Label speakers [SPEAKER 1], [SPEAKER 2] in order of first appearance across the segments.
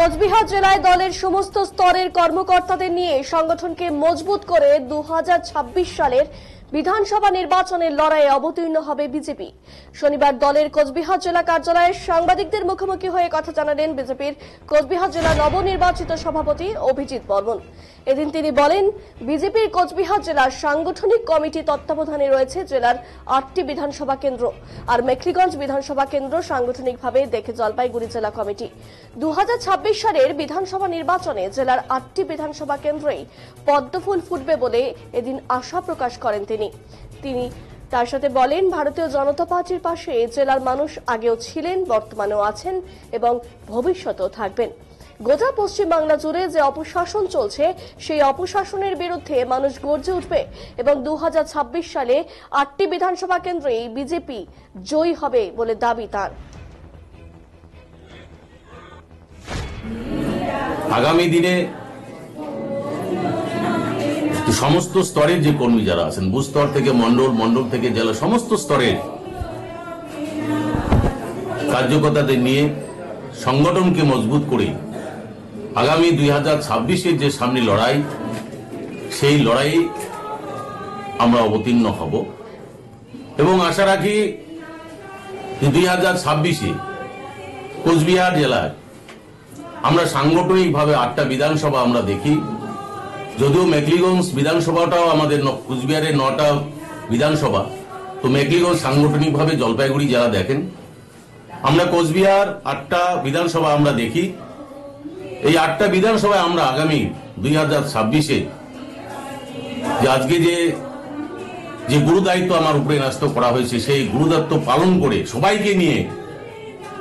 [SPEAKER 1] কোচবিহার জেলায় দলের সমস্ত স্তরের কর্মকর্তাদের নিয়ে সংগঠনকে মজবুত করে 2026 সালের বিধানসভা নির্বাচনের লড়াইয়ে অবতীর্ণ হবে বিজেপি। শনিবার দলের কোচবিহার জেলা কার্যালয়ে সাংবাদিকদের মুখোমুখি হয়ে কথা জানালেন বিজেপির কোচবিহার জেলা নবনির্বাচিত সভাপতি অভিজিৎ বর্মন। এদিন তিনি বলেন, বিজেপির কোচবিহার জেলার সাংগঠনিক কমিটি তত্ত্বাবধানে রয়েছে জেলার 8টি বিধানসভা কেন্দ্র, আর মেখলিগঞ্জ বিধানসভা কেন্দ্র সাংগঠনিকভাবে দেখে জলপাইগুড়ি জেলা কমিটি। 2026 সালের বিধানসভা নির্বাচনে জেলার 8টি বিধানসভা কেন্দ্রেই পদ্মফুল ফুটবে বলে এদিন আশা প্রকাশ করেন তিনি তার সাথে বলেন, ভারতীয় জনতা পার্টির পাশে জেলার মানুষ আগেও ছিলেন, বর্তমানেও আছেন এবং ভবিষ্যতেও থাকবেন। গোটা পশ্চিমবাংলা জুড়ে যে অপশাসন চলছে সেই অপশাসনের বিরুদ্ধে মানুষ গর্জে উঠবে এবং 2026 সালে 8টি বিধানসভা কেন্দ্রেই বিজেপি জয়ী হবে বলে দাবি তার।
[SPEAKER 2] আগামী দিনে সমস্ত স্তরের যে কর্মী যারা আছেন, বুথ স্তর থেকে মন্ডল, মন্ডল থেকে জেলা, সমস্ত স্তরের কার্যকর্তাদের নিয়ে সংগঠনকে মজবুত করে আগামী 2026-এর যে সামনে লড়াই, সেই লড়াই আমরা অবতীর্ণ হব এবং আশা রাখি 2026-এ কোচবিহার জেলায় আমরা সাংগঠনিকভাবে 8টা বিধানসভা আমরা দেখি। যদিও মেখলিগঞ্জ বিধানসভাটাও আমাদের কোচবিহারের 9টা বিধানসভা, তো মেখলিগঞ্জ সাংগঠনিকভাবে জলপাইগুড়ি জেলা দেখেন। আমরা কোচবিহার 8টা বিধানসভা আমরা দেখি। এই 8টা বিধানসভায় আমরা আগামী 2026-এ যে আজকে যে গুরুদায়িত্ব আমার উপরে ন্যস্ত করা হয়েছে, সেই গুরুদায়িত্ব পালন করে সবাইকে নিয়ে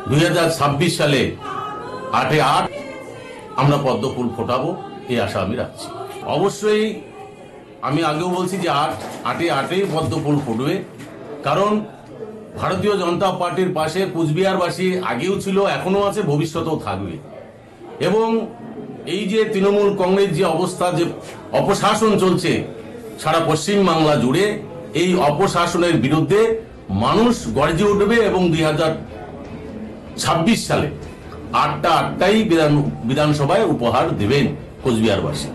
[SPEAKER 2] 2026 সালে 8-এ 8 আমরা পদ্মফুল ফোটাবো, এই আশা আমি রাখছি। অবশ্যই আমি আগেও বলছি যে 8-এ 8 পদ্মফুল ফুটবে, কারণ ভারতীয় জনতা পার্টির পাশে কুচবিহারবাসী আগেও ছিল, এখনো আছে, ভবিষ্যতেও থাকবে। এবং এই যে তৃণমূল কংগ্রেস যে অবস্থা, যে অপশাসন চলছে সারা পশ্চিম বাংলা জুড়ে, এই অপশাসনের বিরুদ্ধে মানুষ গর্জে উঠবে এবং 2026 সালে 8টাই বিধানসভায় উপহার দেবেন কোচবিহারবাসী।